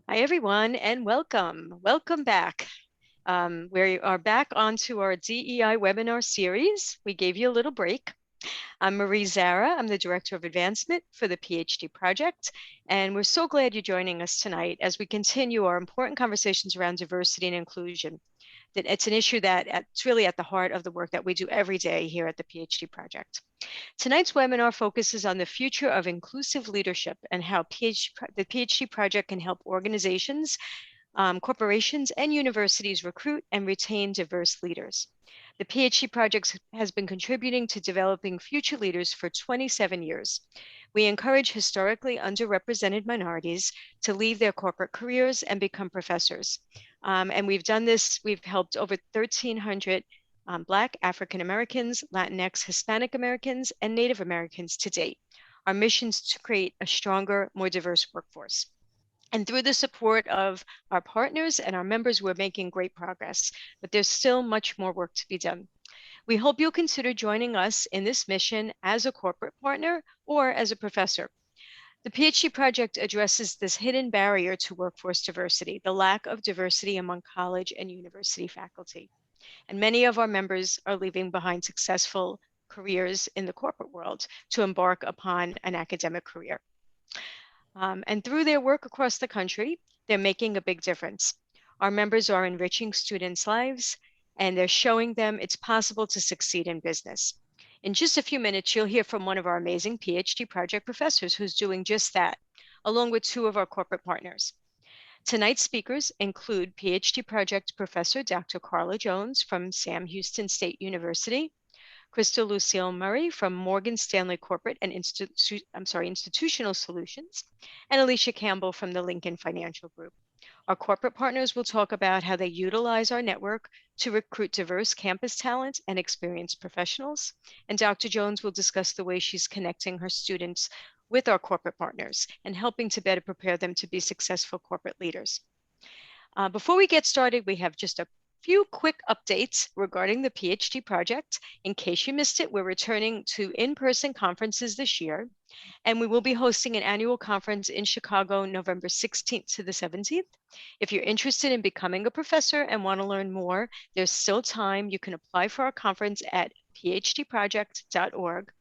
Hi, everyone, and welcome. Welcome back. We are back onto our DEI webinar series. We gave you a little break. I'm Marie Zara. I'm the Director of Advancement for the PhD Project, and we're so glad you're joining us tonight as we continue our important conversations around diversity and inclusion. It's an issue it's really at the heart of the work that we do every day here at the PhD Project. Tonight's webinar focuses on the future of inclusive leadership and how the PhD Project can help organizations, corporations, and universities recruit and retain diverse leaders. The PhD Project has been contributing to developing future leaders for 27 years. We encourage historically underrepresented minorities to leave their corporate careers and become professors. And we've done this, we've helped over 1,300 Black, African Americans, Latinx, Hispanic Americans, and Native Americans to date. Our mission is to create a stronger, more diverse workforce. And through the support of our partners and our members, we're making great progress, but there's still much more work to be done. We hope you'll consider joining us in this mission as a corporate partner or as a professor. The PhD Project addresses this hidden barrier to workforce diversity, the lack of diversity among college and university faculty. And many of our members are leaving behind successful careers in the corporate world to embark upon an academic career. And through their work across the country, they're making a big difference. Our members are enriching students' lives, and they're showing them it's possible to succeed in business. In just a few minutes, you'll hear from one of our amazing PhD Project professors who's doing just that, along with two of our corporate partners. Tonight's speakers include PhD Project Professor Dr. Carla Jones from Sam Houston State University, Christyl Lucille Murray from Morgan Stanley Corporate and Institutional Solutions, and Alicia Campbell from the Lincoln Financial Group. Our corporate partners will talk about how they utilize our network to recruit diverse campus talent and experienced professionals. And Dr. Jones will discuss the way she's connecting her students with our corporate partners and helping to better prepare them to be successful corporate leaders. Before we get started, we have just a few quick updates regarding the PhD Project. In case you missed it, we're returning to in-person conferences this year, and we will be hosting an annual conference in Chicago, November 16th to the 17th. If you're interested in becoming a professor and want to learn more, there's still time. You can apply for our conference at phdproject.org.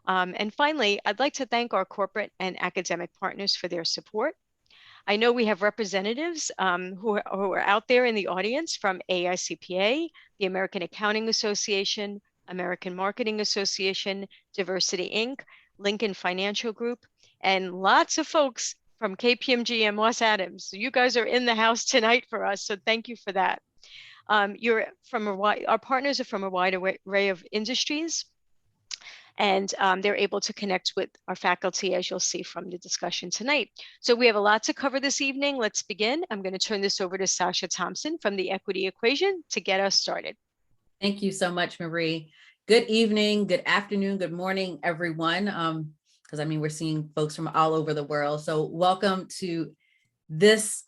And finally, I'd like to thank our corporate and academic partners for their support. I know we have representatives who are out there in the audience from AICPA, the American Accounting Association, American Marketing Association, Diversity Inc., Lincoln Financial Group, and lots of folks from KPMG and Moss Adams. So you guys are in the house tonight for us, so thank you for that. Our partners are from a wide array of industries, and they're able to connect with our faculty, as you'll see from the discussion tonight. So we have a lot to cover this evening. Let's begin. I'm going to turn this over to Sasha Thompson from the Equity Equation to get us started. Thank you so much, Marie. Good evening, good afternoon, good morning, everyone. Because we're seeing folks from all over the world. So welcome to this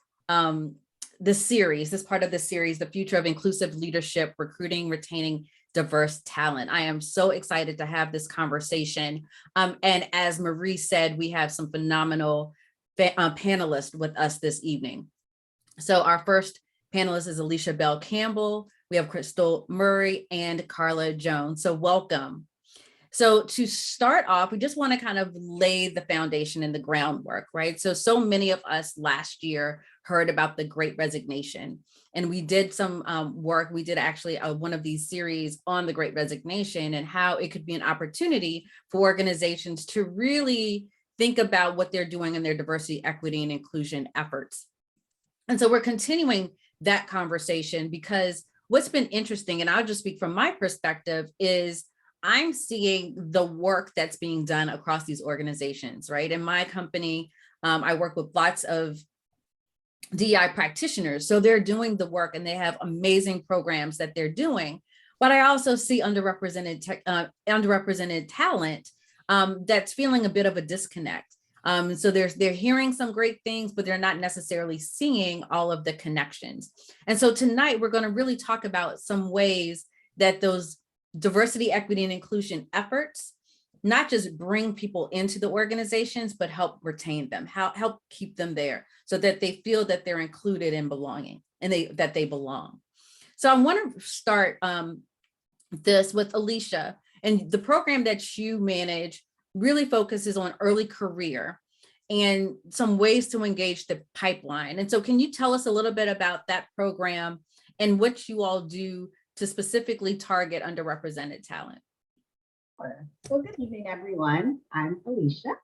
series, this part of the series, The Future of Inclusive Leadership, Recruiting, Retaining Diverse Talent. I am so excited to have this conversation. And as Marie said, we have some phenomenal panelists with us this evening. So our first panelist is Alicia Bell Campbell. We have Christyl Murray and Carla Jones. So welcome. So to start off, we just want to kind of lay the foundation and the groundwork, right? So many of us last year heard about the Great Resignation. And we did some work. We did actually one of these series on the Great Resignation and how it could be an opportunity for organizations to really think about what they're doing in their diversity, equity, and inclusion efforts. And so we're continuing that conversation because what's been interesting, and I'll just speak from my perspective, is I'm seeing the work that's being done across these organizations, right? In my company, I work with lots of DEI practitioners. So they're doing the work and they have amazing programs that they're doing. But I also see underrepresented talent that's feeling a bit of a disconnect. So they're hearing some great things, but they're not necessarily seeing all of the connections. And so tonight we're going to really talk about some ways that those diversity, equity, and inclusion efforts not just bring people into the organizations, but help retain them, help keep them there so that they feel that they're included and belonging and that they belong. So I want to start this with Alicia, and the program that you manage really focuses on early career and some ways to engage the pipeline. And so can you tell us a little bit about that program and what you all do to specifically target underrepresented talent? Well, good evening, everyone. I'm Alicia.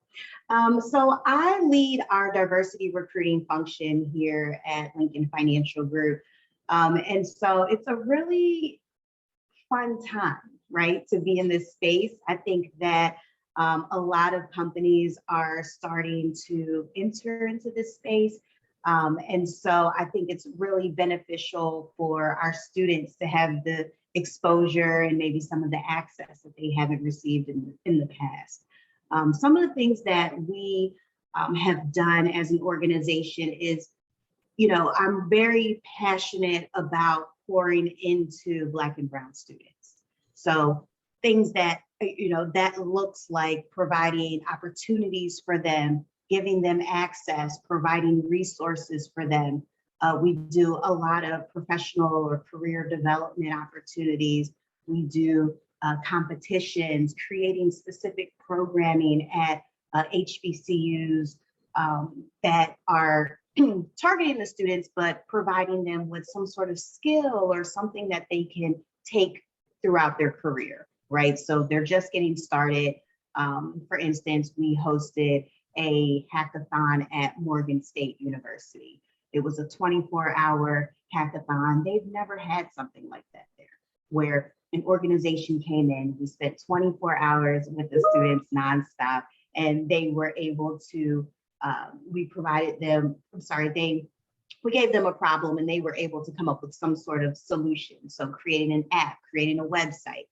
So I lead our diversity recruiting function here at Lincoln Financial Group. And so it's a really fun time, right, to be in this space. I think that a lot of companies are starting to enter into this space. And so I think it's really beneficial for our students to have the exposure and maybe some of the access that they haven't received in the past. Some of the things that we have done as an organization is, I'm very passionate about pouring into Black and Brown students. So things that, that looks like providing opportunities for them, giving them access, providing resources for them. We do a lot of professional or career development opportunities. We do competitions, creating specific programming at HBCUs that are targeting the students, but providing them with some sort of skill or something that they can take throughout their career, right? So they're just getting started. For instance, we hosted a hackathon at Morgan State University. It was a 24-hour hackathon. They've never had something like that there, where an organization came in, we spent 24 hours with the students nonstop, and they were able to, we gave them a problem and they were able to come up with some sort of solution. So creating an app, creating a website.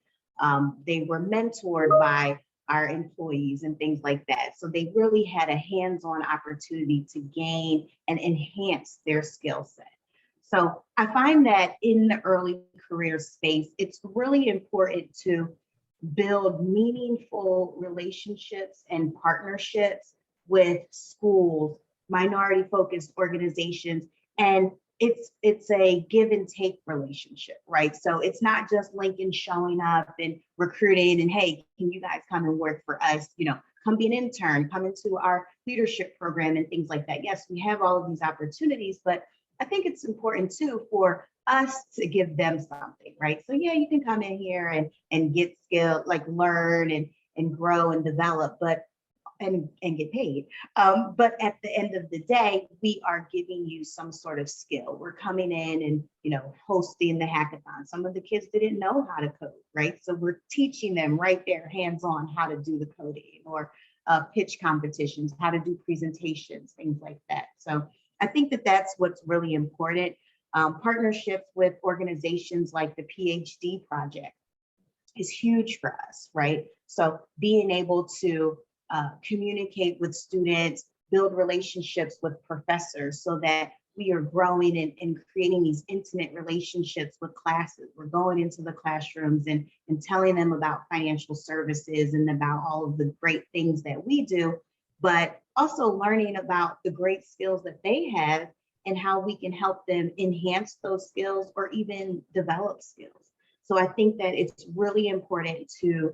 They were mentored by our employees and things like that. So they really had a hands-on opportunity to gain and enhance their skill set. So I find that in the early career space, it's really important to build meaningful relationships and partnerships with schools, minority-focused organizations, and it's a give and take relationship, right? So it's not just Lincoln showing up and recruiting and, hey, can you guys come and work for us? Come be an intern, come into our leadership program and things like that. Yes, we have all of these opportunities, but I think it's important too for us to give them something, right? So yeah, you can come in here and get skilled, like learn and grow and develop, but and get paid. But at the end of the day, we are giving you some sort of skill. We're coming in and, hosting the hackathon. Some of the kids didn't know how to code, right? So we're teaching them right there, hands-on, how to do the coding or pitch competitions, how to do presentations, things like that. So I think that that's what's really important. Partnerships with organizations like the PhD Project is huge for us, right? So being able to communicate with students, build relationships with professors so that we are growing and creating these intimate relationships with classes. We're going into the classrooms and telling them about financial services and about all of the great things that we do, but also learning about the great skills that they have and how we can help them enhance those skills or even develop skills. So I think that it's really important to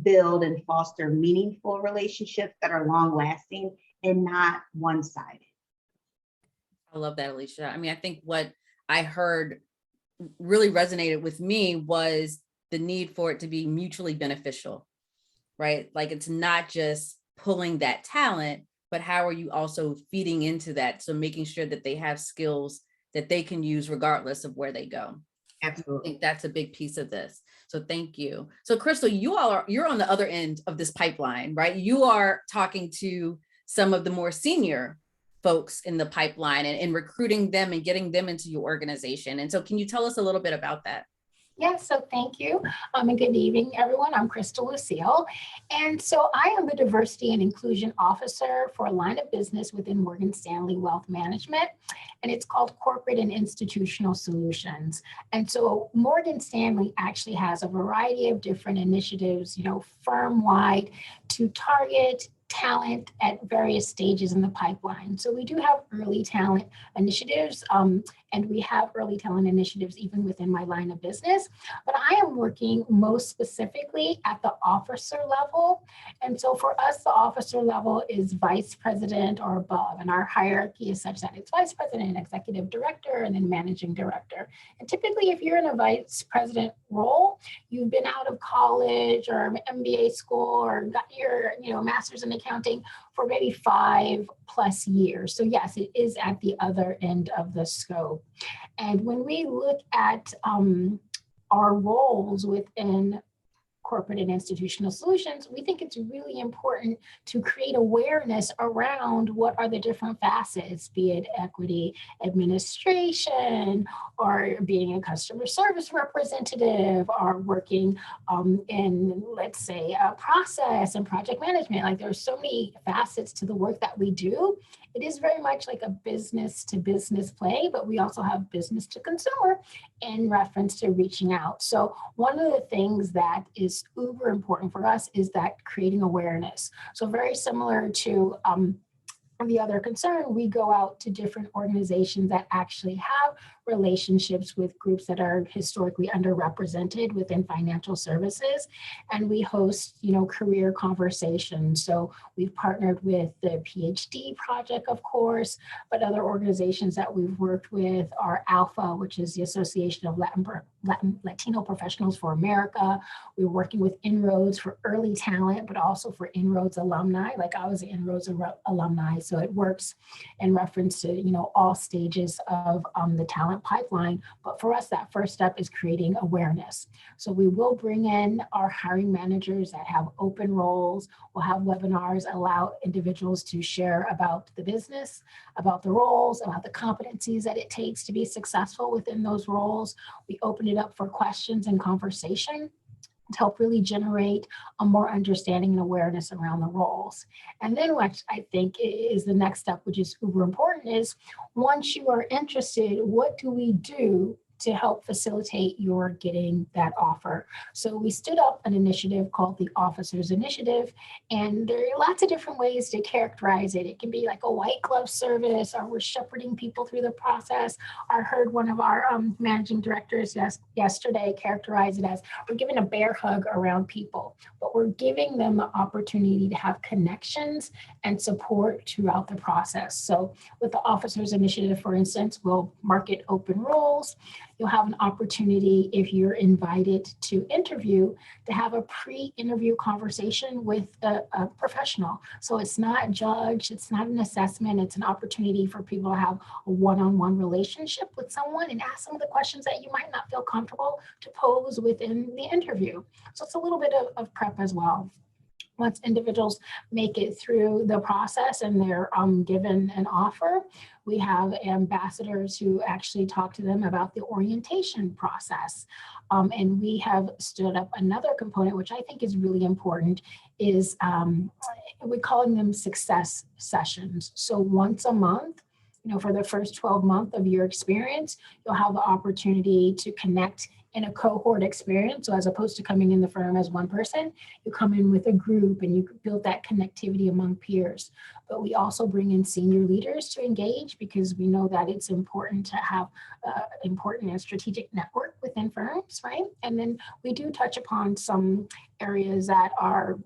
build and foster meaningful relationships that are long lasting and not one-sided. I love that, Alicia. I mean, I think what I heard really resonated with me was the need for it to be mutually beneficial, right? Like it's not just pulling that talent, but how are you also feeding into that? So making sure that they have skills that they can use regardless of where they go. Absolutely. I think that's a big piece of this. So thank you. So Christyl, you're on the other end of this pipeline, right? You are talking to some of the more senior folks in the pipeline and recruiting them and getting them into your organization. And so can you tell us a little bit about that? Yes, so thank you. And good evening, everyone. I'm Christyl Lucille. And so I am the Diversity and Inclusion Officer for a line of business within Morgan Stanley Wealth Management, and it's called Corporate and Institutional Solutions. And so Morgan Stanley actually has a variety of different initiatives, firm-wide to target talent at various stages in the pipeline. So we do have early talent initiatives, and we have early talent initiatives even within my line of business, but I am working most specifically at the officer level. And so for us, the officer level is vice president or above, and our hierarchy is such that it's vice president, executive director, and then managing director. And typically, if you're in a vice president role, you've been out of college or MBA school or got your master's in accounting for maybe 5+ years. So yes, it is at the other end of the scope. And when we look at our roles within corporate and institutional solutions, we think it's really important to create awareness around what are the different facets, be it equity administration, or being a customer service representative, or working in, let's say, process and project management. Like there's so many facets to the work that we do. It is very much like a business to business play, but we also have business to consumer in reference to reaching out. So one of the things that is uber important for us is that creating awareness. So very similar to the other concern, we go out to different organizations that actually have relationships with groups that are historically underrepresented within financial services, and we host, career conversations. So we've partnered with the PhD project, of course, but other organizations that we've worked with are Alpha, which is the Association of Latino Professionals for America. We're working with Inroads for early talent, but also for Inroads alumni. Like I was an Inroads alumni, so it works in reference to, all stages of the talent pipeline. But for us, that first step is creating awareness. So we will bring in our hiring managers that have open roles. We'll have webinars, allow individuals to share about the business, about the roles, about the competencies that it takes to be successful within those roles. We open it up for questions and conversation to help really generate a more understanding and awareness around the roles. And then what I think is the next step, which is uber important, is once you are interested, what do we do to help facilitate your getting that offer? So we stood up an initiative called the Officers Initiative, and there are lots of different ways to characterize it. It can be like a white glove service, or we're shepherding people through the process. I heard one of our managing directors yesterday characterize it as we're giving a bear hug around people, but we're giving them the opportunity to have connections and support throughout the process. So with the Officers Initiative, for instance, we'll market open roles. You'll have an opportunity, if you're invited to interview, to have a pre-interview conversation with a professional. So it's not judged, it's not an assessment, it's an opportunity for people to have a one-on-one relationship with someone and ask some of the questions that you might not feel comfortable to pose within the interview. So it's a little bit of prep as well. Once individuals make it through the process and they're given an offer, we have ambassadors who actually talk to them about the orientation process. And we have stood up another component, which I think is really important, is we're calling them success sessions. So once a month, for the first 12 months of your experience, you'll have the opportunity to connect in a cohort experience. So as opposed to coming in the firm as one person, you come in with a group and you build that connectivity among peers. But we also bring in senior leaders to engage, because we know that it's important to have important and strategic network within firms, right? And then we do touch upon some areas that are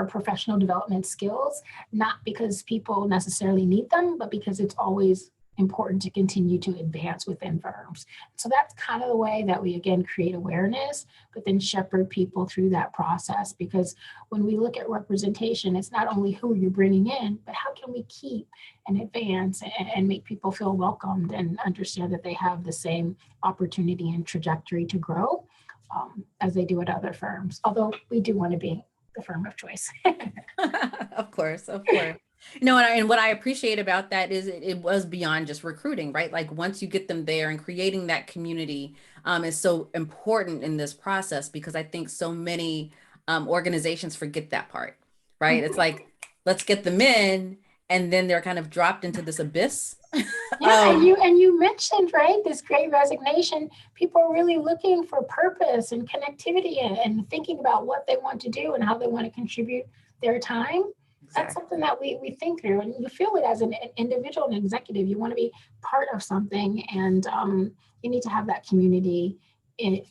professional development skills, not because people necessarily need them, but because it's always important to continue to advance within firms. So that's kind of the way that we, again, create awareness, but then shepherd people through that process. Because when we look at representation, it's not only who you're bringing in, but how can we keep and advance and make people feel welcomed and understand that they have the same opportunity and trajectory to grow as they do at other firms. Although we do want to be the firm of choice. Of course, of course. And what I appreciate about that is it was beyond just recruiting, right? Like once you get them there and creating that community is so important in this process because I think so many organizations forget that part, right? It's like, let's get them in and then they're kind of dropped into this abyss. Yeah, and you mentioned, right, this great resignation. People are really looking for purpose and connectivity and thinking about what they want to do and how they want to contribute their time. That's something that we think through, and you feel it as an individual and executive. You want to be part of something, and you need to have that community in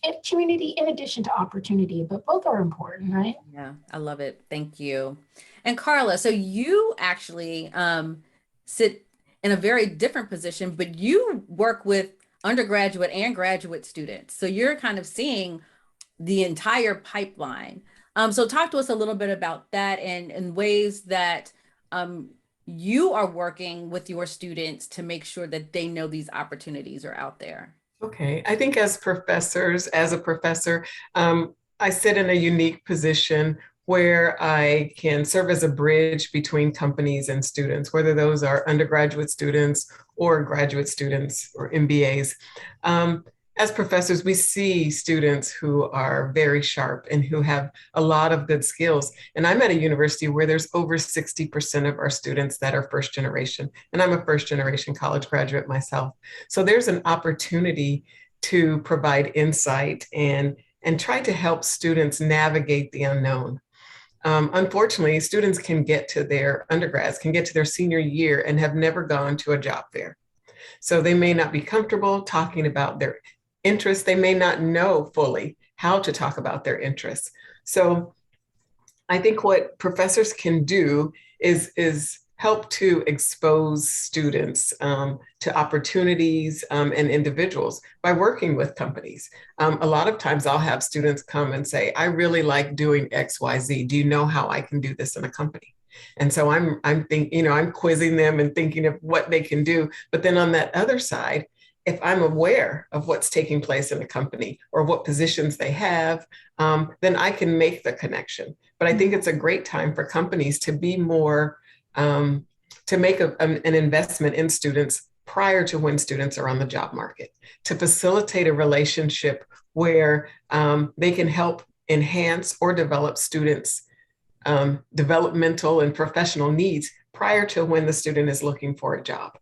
addition to opportunity, but both are important, right? Yeah, I love it. Thank you. And Carla, so you actually sit in a very different position, but you work with undergraduate and graduate students. So you're kind of seeing the entire pipeline. So talk to us a little bit about that and ways that you are working with your students to make sure that they know these opportunities are out there. Okay, I think as a professor, I sit in a unique position where I can serve as a bridge between companies and students, whether those are undergraduate students or graduate students or MBAs. As professors, we see students who are very sharp and who have a lot of good skills. And I'm at a university where there's over 60% of our students that are first generation. And I'm a first generation college graduate myself. So there's an opportunity to provide insight and try to help students navigate the unknown. Unfortunately, students can get to their undergrads, can get to their senior year and have never gone to a job fair. So they may not be comfortable talking about their interests. They may not know fully how to talk about their interests. So I think what professors can do is help to expose students to opportunities and individuals by working with companies. A lot of times I'll have students come and say, I really like doing X, Y, Z. Do you know how I can do this in a company? And so I'm thinking, I'm quizzing them and thinking of what they can do. But then on that other side, if I'm aware of what's taking place in a company or what positions they have, then I can make the connection. But I think it's a great time for companies to be more, to make an investment in students prior to when students are on the job market, to facilitate a relationship where they can help enhance or develop students' developmental and professional needs prior to when the student is looking for a job.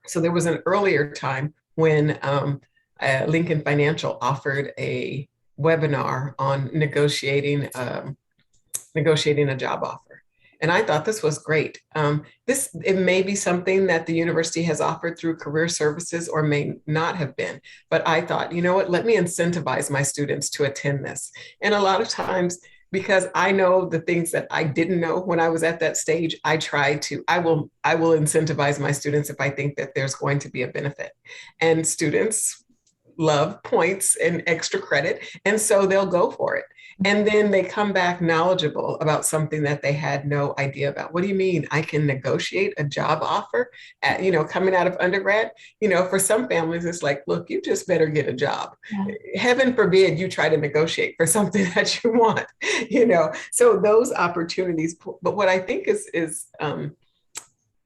So there was an earlier time when Lincoln Financial offered a webinar on negotiating a job offer. And I thought this was great. It may be something that the university has offered through career services or may not have been, but I thought, you know what, let me incentivize my students to attend this. And a lot of times, because I know the things that I didn't know when I was at that stage, I will incentivize my students if I think that there's going to be a benefit. And students love points and extra credit, and so they'll go for it. And then they come back knowledgeable about something that they had no idea about. What do you mean I can negotiate a job offer coming out of undergrad? For some families, it's like, look, you just better get a job. Yeah. Heaven forbid you try to negotiate for something that you want, So those opportunities, but what I think is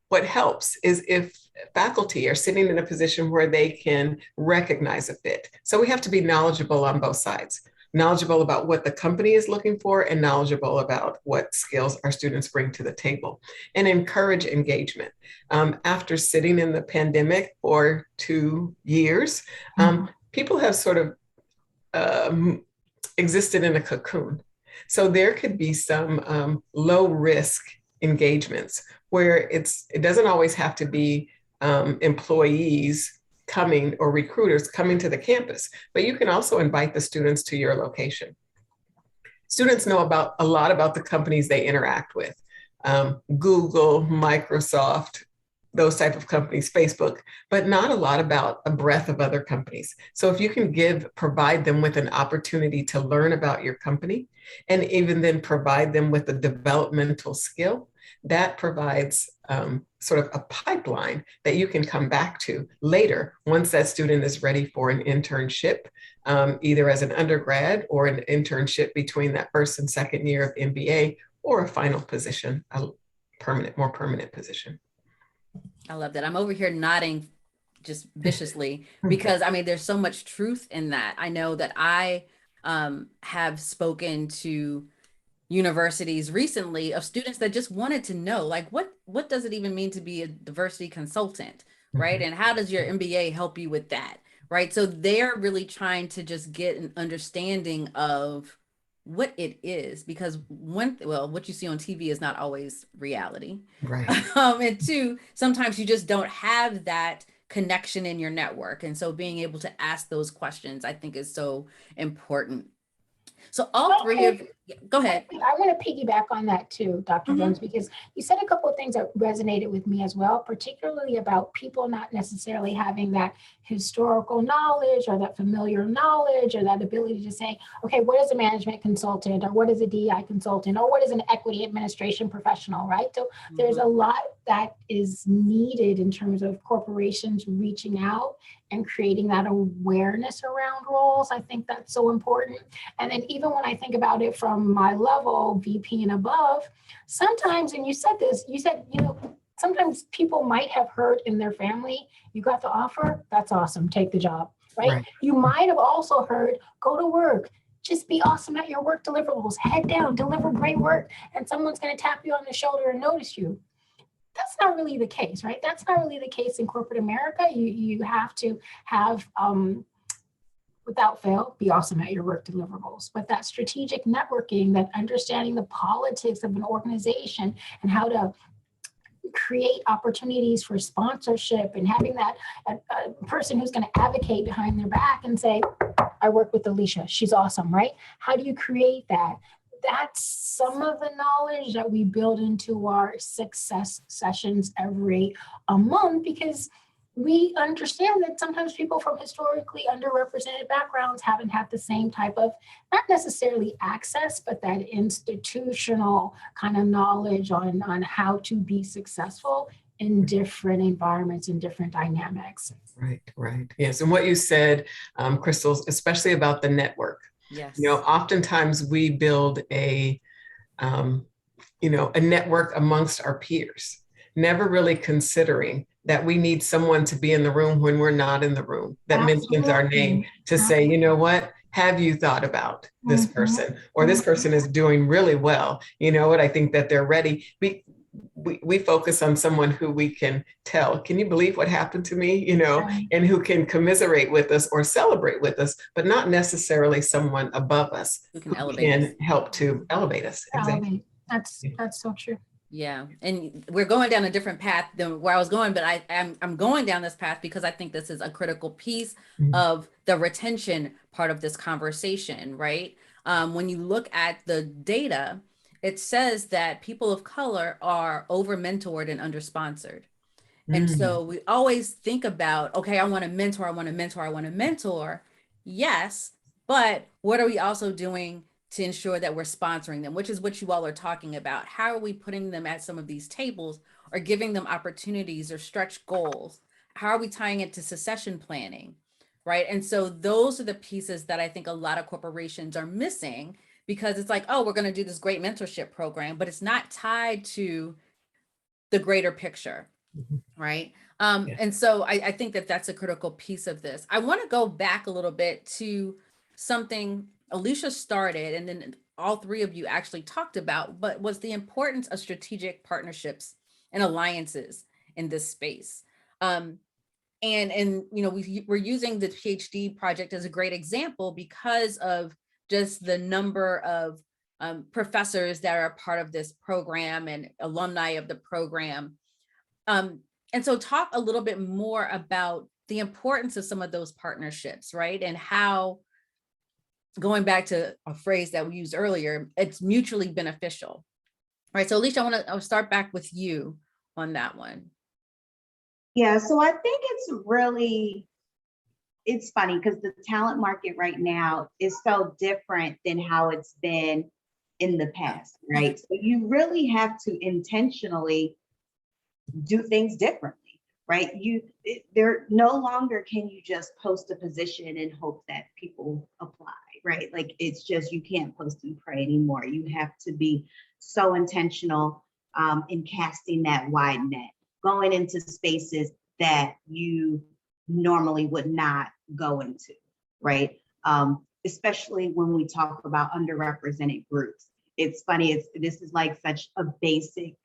what helps is if faculty are sitting in a position where they can recognize a fit. So we have to be knowledgeable on both sides. Knowledgeable about what the company is looking for and knowledgeable about what skills our students bring to the table and encourage engagement. After sitting in the pandemic for 2 years, people have sort of existed in a cocoon. So there could be some low risk engagements where it doesn't always have to be employees coming or recruiters coming to the campus, but you can also invite the students to your location. Students know a lot about the companies they interact with, Google, Microsoft, those type of companies, Facebook, but not a lot about a breadth of other companies. So if you can provide them with an opportunity to learn about your company and even then provide them with a developmental skill, that provides sort of a pipeline that you can come back to later once that student is ready for an internship, either as an undergrad or an internship between that first and second year of MBA or a final position more permanent position. I love that. I'm over here nodding just viciously because I mean, there's so much truth in that. I know that I have spoken to universities recently of students that just wanted to know, like, what does it even mean to be a diversity consultant, right? And how does your MBA help you with that, right? So they're really trying to just get an understanding of what it is, because what you see on TV is not always reality. Right. And two, sometimes you just don't have that connection in your network. And so being able to ask those questions, I think, is so important. So all three of you, go ahead. I want to piggyback on that too, Dr. Jones, because you said a couple of things that resonated with me as well, particularly about people not necessarily having that historical knowledge or that familiar knowledge or that ability to say, okay, what is a management consultant, or what is a DEI consultant, or what is an equity administration professional, right? So there's a lot that is needed in terms of corporations reaching out and creating that awareness around roles. I think that's so important. And then even when I think about it from my level, VP and above, sometimes, and you said this, you said, sometimes people might have heard in their family, you got the offer, that's awesome, take the job, right? You might have also heard, go to work, just be awesome at your work deliverables, head down, deliver great work, and someone's gonna tap you on the shoulder and notice you. That's not really the case, right? That's not really the case in corporate America. You have to have, without fail, be awesome at your work deliverables. But that strategic networking, that understanding the politics of an organization and how to create opportunities for sponsorship, and having that person who's going to advocate behind their back and say, I work with Alicia, she's awesome, right? How do you create that? That's some of the knowledge that we build into our success sessions every month, because we understand that sometimes people from historically underrepresented backgrounds haven't had the same type of, not necessarily access, but that institutional kind of knowledge on how to be successful in different environments and different dynamics. Right. Yes. And what you said, Christyl, especially about the network. Yes. Oftentimes we build a network amongst our peers, never really considering that we need someone to be in the room when we're not in the room, that mentions our name, to say, you know what, have you thought about this person? Or this person is doing really well. You know what, I think that they're ready. We focus on someone who we can tell, can you believe what happened to me? And who can commiserate with us or celebrate with us, but not necessarily someone above us who can help to elevate us. Exactly. That's so true. Yeah. And we're going down a different path than where I was going, but I'm going down this path because I think this is a critical piece of the retention part of this conversation, right? When you look at the data, it says that people of color are over-mentored and under-sponsored. And so we always think about, okay, I want to mentor. Yes, but what are we also doing to ensure that we're sponsoring them, which is what you all are talking about? How are we putting them at some of these tables or giving them opportunities or stretch goals? How are we tying it to succession planning, right? And so those are the pieces that I think a lot of corporations are missing, because it's like, oh, we're going to do this great mentorship program, but it's not tied to the greater picture, right? And so I think that that's a critical piece of this. I want to go back a little bit to something Alicia started, and then all three of you actually talked about, but was the importance of strategic partnerships and alliances in this space. And we're using the PhD project as a great example because of just the number of professors that are part of this program and alumni of the program. And so talk a little bit more about the importance of some of those partnerships, right? And how, going back to a phrase that we used earlier, it's mutually beneficial, right? So Alicia, I'll start back with you on that one. Yeah, so I think it's funny because the talent market right now is so different than how it's been in the past, right? So you really have to intentionally do things differently, right? There no longer can you just post a position and hope that people apply, right? Like, it's just, you can't post and pray anymore. You have to be so intentional in casting that wide net, going into spaces that you normally would not go into, right? Especially when we talk about underrepresented groups. It's funny, this is like such a basic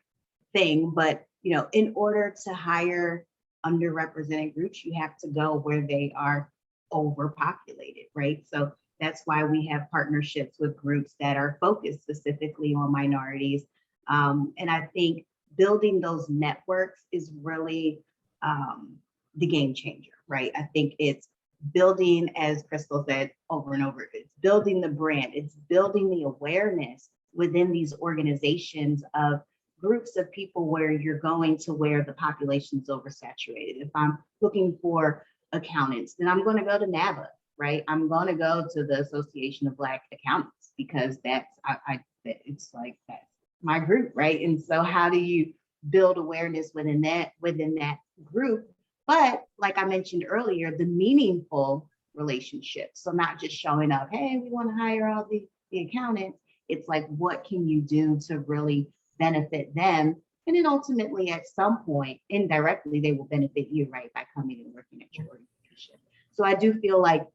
thing, but in order to hire underrepresented groups, you have to go where they are overpopulated, right? So that's why we have partnerships with groups that are focused specifically on minorities. And I think building those networks is really the game changer, right? I think it's building, as Christyl said over and over, it's building the brand, it's building the awareness within these organizations of groups of people where you're going to where the population is oversaturated. If I'm looking for accountants, then I'm going to go to NABA, right? I'm going to go to the Association of Black Accountants because it's like that's my group, right? And so how do you build awareness within that group? But like I mentioned earlier, the meaningful relationships. So not just showing up, hey, we want to hire all the accountants. It's like, what can you do to really benefit them? And then ultimately, at some point, indirectly, they will benefit you, right, by coming and working at your organization. So I do feel like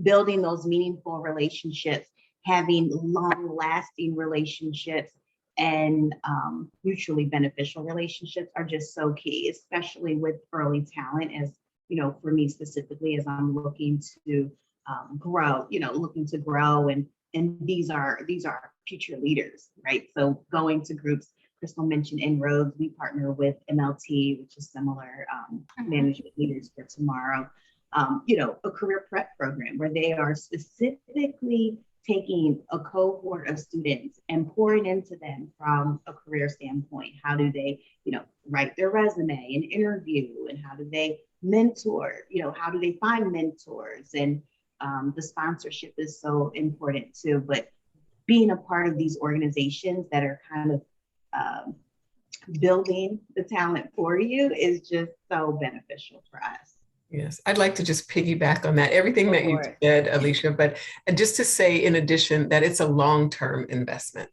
building those meaningful relationships, having long-lasting relationships, and mutually beneficial relationships are just so key, especially with early talent. As for me specifically, as I'm looking to grow, and these are future leaders, right? So going to groups, Christyl mentioned Inroads, we partner with MLT, which is similar, Management Leaders for Tomorrow, a career prep program where they are specifically taking a cohort of students and pouring into them from a career standpoint. How do they, write their resume and interview, and how do they mentor, how do they find mentors? And the sponsorship is so important too, but being a part of these organizations that are kind of building the talent for you is just so beneficial for us. Yes, I'd like to just piggyback on that, everything that you said, Alicia, but just to say in addition that it's a long-term investment.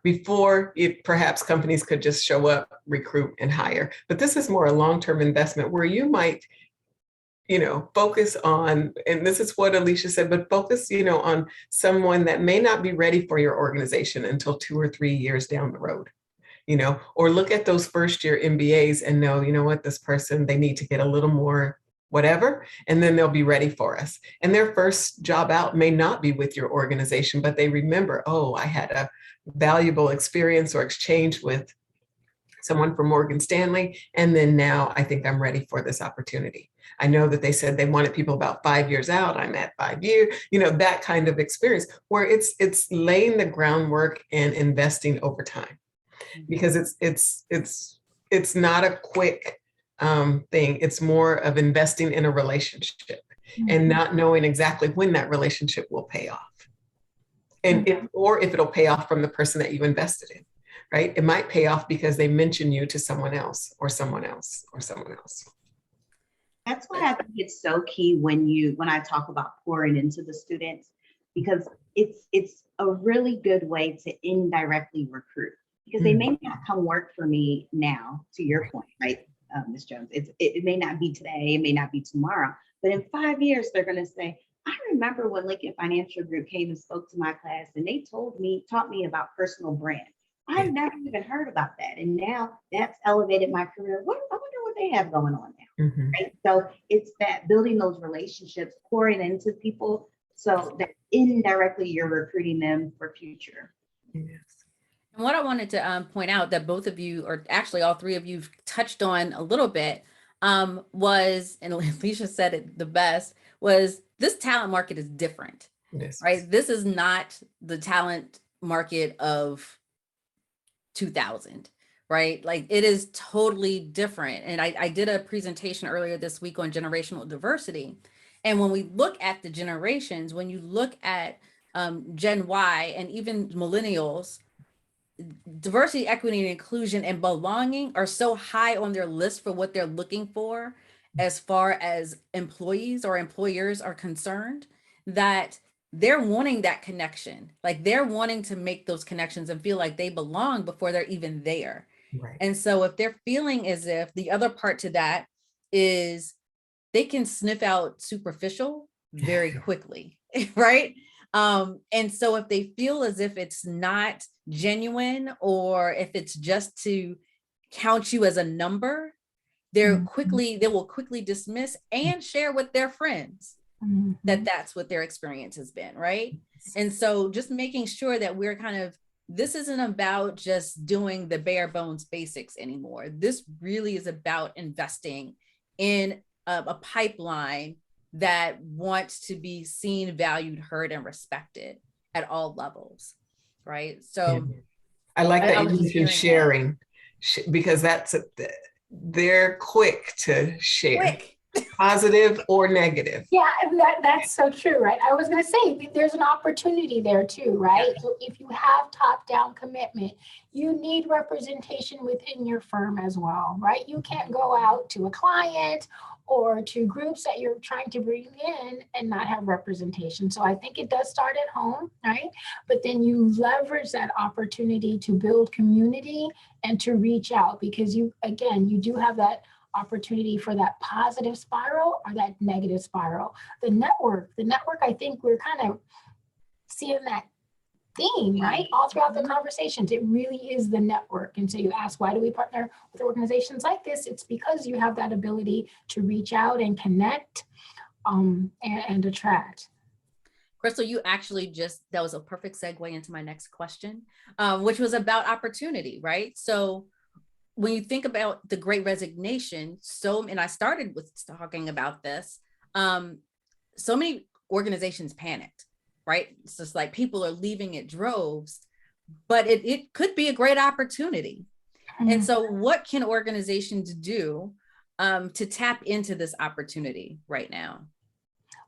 Before, perhaps companies could just show up, recruit, and hire, but this is more a long-term investment where you might focus on, and this is what Alicia said, but focus, on someone that may not be ready for your organization until 2 or 3 years down the road, or look at those first year MBAs and know, what, this person, they need to get a little more whatever, and then they'll be ready for us. And their first job out may not be with your organization, but they remember, oh, I had a valuable experience or exchange with someone from Morgan Stanley, and then now I think I'm ready for this opportunity. I know that they said they wanted people about 5 years out. I'm at 5 years, that kind of experience where it's laying the groundwork and investing over time, because it's not a quick thing. It's more of investing in a relationship and not knowing exactly when that relationship will pay off, and if it'll pay off from the person that you invested in. Right? It might pay off because they mention you to someone else or someone else or someone else. That's why I think it's so key when I talk about pouring into the students, because it's a really good way to indirectly recruit, because they may not come work for me now, to your point, right, Ms. Jones? It may not be today, it may not be tomorrow, but in 5 years, they're going to say, I remember when Lincoln Financial Group came and spoke to my class and they taught me about personal brand. I've never even heard about that. And now that's elevated my career. I wonder what they have going on now, right? So it's that building those relationships, pouring into people so that indirectly you're recruiting them for future. Yes. And what I wanted to point out that both of you, or actually all three of you, touched on a little bit was, and Alicia said it the best, was this talent market is different, right? This is not the talent market of 2000, right? Like, it is totally different. And I did a presentation earlier this week on generational diversity. And when we look at the generations, when you look at Gen Y and even millennials, diversity, equity, and inclusion and belonging are so high on their list for what they're looking for as far as employees or employers are concerned, that they're wanting that connection. Like they're wanting to make those connections and feel like they belong before they're even there. Right. And so if they're feeling as if the other part to that is they can sniff out superficial very quickly, right? And so if they feel as if it's not genuine, or if it's just to count you as a number, they will quickly dismiss and share with their friends that that's what their experience has been, right? And so just making sure that we're kind of, this isn't about just doing the bare bones basics anymore. This really is about investing in a pipeline that wants to be seen, valued, heard, and respected at all levels, right? So I like that you mentioned sharing, because they're quick to share. Positive or negative. Yeah, that's so true, right? I was going to say there's an opportunity there too, right? Yeah. So if you have top-down commitment, you need representation within your firm as well, right? You can't go out to a client or to groups that you're trying to bring in and not have representation. So I think it does start at home, right? But then you leverage that opportunity to build community and to reach out, because you do have that opportunity for that positive spiral or that negative spiral. The network, I think we're kind of seeing that theme, right? All throughout the conversations, it really is the network. And so you ask, why do we partner with organizations like this? It's because you have that ability to reach out and connect and attract. Christyl, you actually that was a perfect segue into my next question, which was about opportunity, right? So when you think about the Great Resignation, and I started with talking about this, so many organizations panicked, right? It's just like people are leaving at droves, but it could be a great opportunity. And so what can organizations do to tap into this opportunity right now?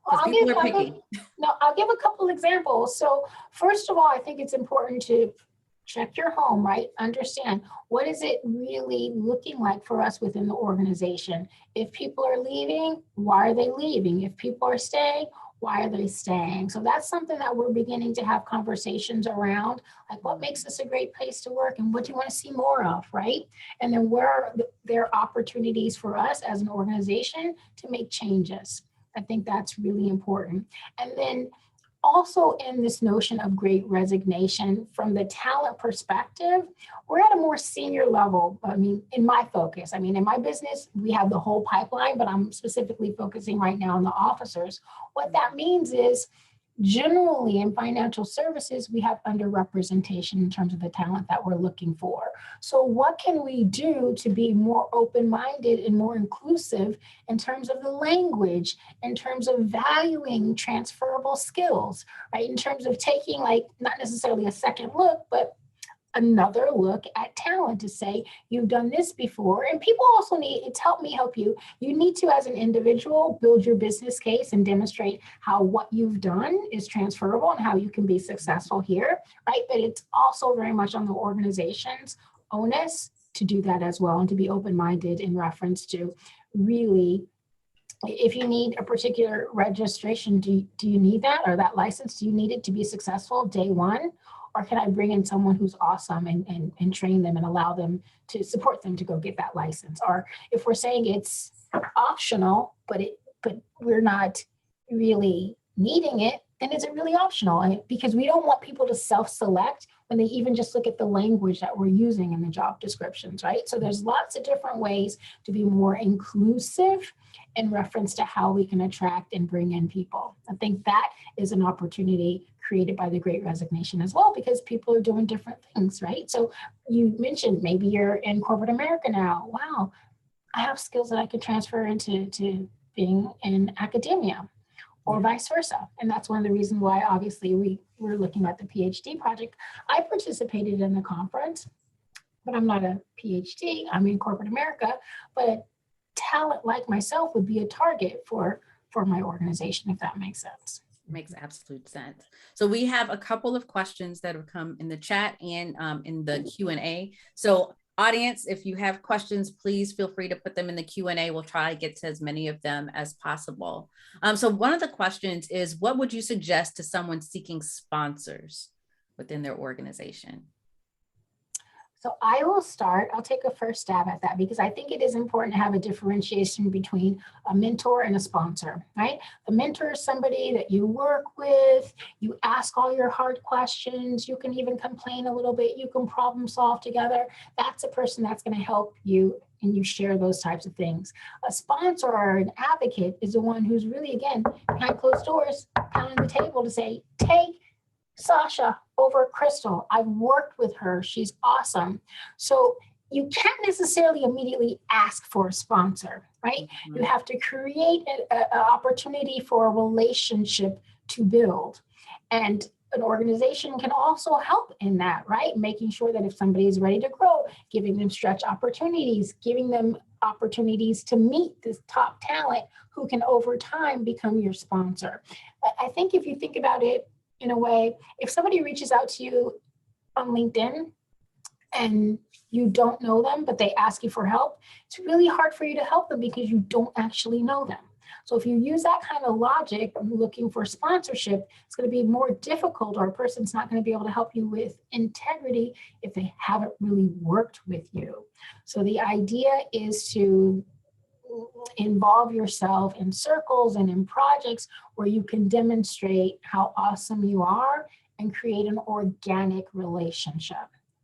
Well, I'll give a couple examples. So first of all, I think it's important to check your home, right? Understand, what is it really looking like for us within the organization? If people are leaving, why are they leaving? If people are staying, why are they staying? So that's something that we're beginning to have conversations around, like what makes this a great place to work and what do you want to see more of, right? And then where are there opportunities for us as an organization to make changes? I think that's really important. And then also in this notion of Great Resignation, from the talent perspective, we're at a more senior level. I mean, in my focus, in my business, we have the whole pipeline, but I'm specifically focusing right now on the officers. What that means is, generally in financial services, we have underrepresentation in terms of the talent that we're looking for. So what can we do to be more open-minded and more inclusive in terms of the language, in terms of valuing transferable skills, right? In terms of taking, like, not necessarily a second look, but another look at talent to say, you've done this before. And people also it's help me help you. You need to, as an individual, build your business case and demonstrate how what you've done is transferable and how you can be successful here, right? But it's also very much on the organization's onus to do that as well, and to be open-minded in reference to really, if you need a particular registration, do you need that, or that license? Do you need it to be successful day one? Or can I bring in someone who's awesome and train them and allow them to support them to go get that license? Or if we're saying it's optional, but we're not really needing it, then is it really optional? Because we don't want people to self-select when they even just look at the language that we're using in the job descriptions, right? So there's lots of different ways to be more inclusive in reference to how we can attract and bring in people. I think that is an opportunity created by the Great Resignation as well, because people are doing different things, right? So you mentioned maybe you're in corporate America now. Wow, I have skills that I could transfer into being in academia, or vice versa. And that's one of the reasons why, obviously, we're looking at the PhD project. I participated in the conference, but I'm not a PhD. I'm in corporate America, but talent like myself would be a target for my organization, if that makes sense. Makes absolute sense. So we have a couple of questions that have come in the chat and in the Q&A. So audience, if you have questions, please feel free to put them in the Q&A. We'll try to get to as many of them as possible. So one of the questions is, what would you suggest to someone seeking sponsors within their organization? So I will start, I'll take a first stab at that because I think it is important to have a differentiation between a mentor and a sponsor, right? The mentor is somebody that you work with, you ask all your hard questions, you can even complain a little bit, you can problem solve together. That's a person that's going to help you and you share those types of things. A sponsor or an advocate is the one who's really, again, behind closed doors, pounding the table to say, take Sasha over Christyl. I've worked with her. She's awesome. So you can't necessarily immediately ask for a sponsor, right? Mm-hmm. You have to create an opportunity for a relationship to build. And an organization can also help in that, right? Making sure that if somebody is ready to grow, giving them stretch opportunities, giving them opportunities to meet this top talent who can over time become your sponsor. I think if you think about it, in a way, if somebody reaches out to you on LinkedIn and you don't know them, but they ask you for help, it's really hard for you to help them because you don't actually know them. So if you use that kind of logic, looking for sponsorship, it's going to be more difficult, or a person's not going to be able to help you with integrity if they haven't really worked with you. So the idea is to involve yourself in circles and in projects where you can demonstrate how awesome you are and create an organic relationship.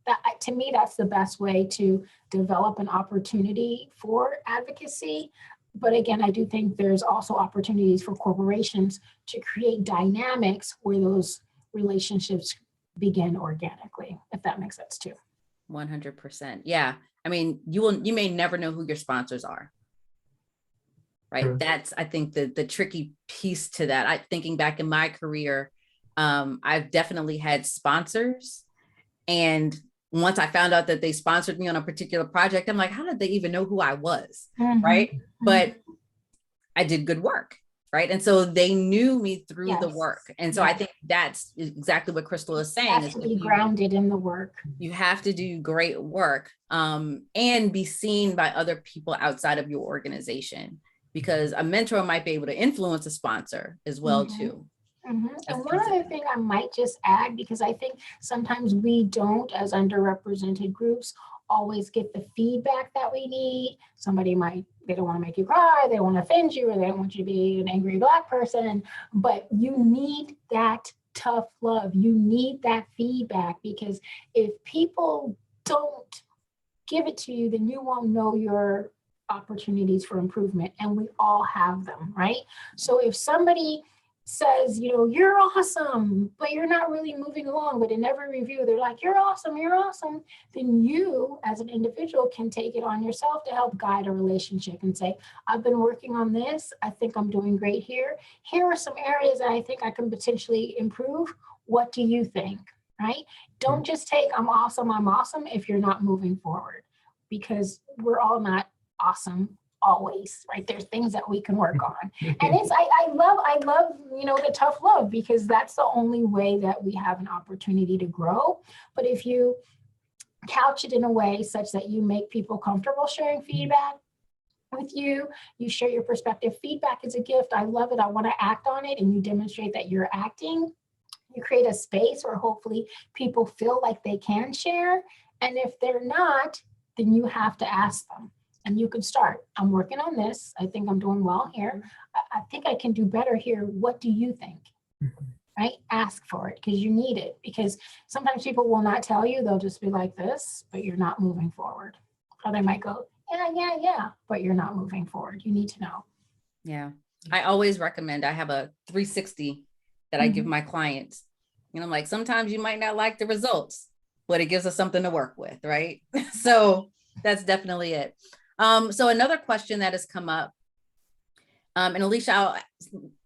That, to me, that's the best way to develop an opportunity for advocacy. But again, I do think there's also opportunities for corporations to create dynamics where those relationships begin organically, if that makes sense too. 100%. Yeah. I mean, you may never know who your sponsors are. Right. Sure. That's, I think, the tricky piece to that. Thinking back in my career, I've definitely had sponsors. And once I found out that they sponsored me on a particular project, I'm like, how did they even know who I was? Mm-hmm. Right. Mm-hmm. But I did good work. Right. And so they knew me through the work. And so I think that's exactly what Christyl is saying. You have to be grounded in the work. You have to do great work and be seen by other people outside of your organization. Because a mentor might be able to influence a sponsor as well, mm-hmm. too. Mm-hmm. And one other thing I might just add, because I think sometimes we don't, as underrepresented groups, always get the feedback that we need. Somebody they don't want to make you cry, they want to offend you, or they don't want you to be an angry Black person, but you need that tough love. You need that feedback, because if people don't give it to you, then you won't know your opportunities for improvement, and we all have them, right? So if somebody says, you're awesome, but you're not really moving along, but in every review they're like, you're awesome, then you as an individual can take it on yourself to help guide a relationship and say, I've been working on this, I think I'm doing great here are some areas that I think I can potentially improve. What do you think? Right? Don't just take I'm awesome if you're not moving forward, because we're all not awesome always, right? There's things that we can work on. And I love, the tough love, because that's the only way that we have an opportunity to grow. But if you couch it in a way such that you make people comfortable sharing feedback with you, you share your perspective. Feedback is a gift. I love it. I want to act on it. And you demonstrate that you're acting. You create a space where hopefully people feel like they can share. And if they're not, then you have to ask them. And you can start. I'm working on this. I think I'm doing well here. I think I can do better here. What do you think? Mm-hmm. Right? Ask for it, because you need it. Because sometimes people will not tell you. They'll just be like this, but you're not moving forward. Or they might go, yeah, but you're not moving forward. You need to know. Yeah. I always recommend, I have a 360 that I give my clients. I'm like, sometimes you might not like the results, but it gives us something to work with, right? So that's definitely it. So another question that has come up, and Alicia, I'll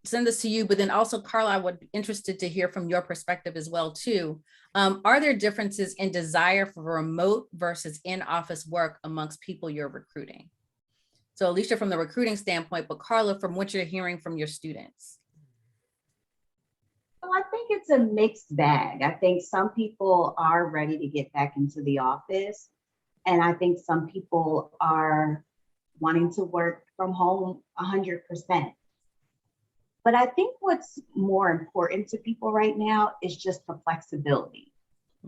send this to you, but then also Carla, I would be interested to hear from your perspective as well too. Are there differences in desire for remote versus in-office work amongst people you're recruiting? So Alicia, from the recruiting standpoint, but Carla, from what you're hearing from your students. Well, I think it's a mixed bag. I think some people are ready to get back into the office. And I think some people are wanting to work from home 100%. But I think what's more important to people right now is just the flexibility,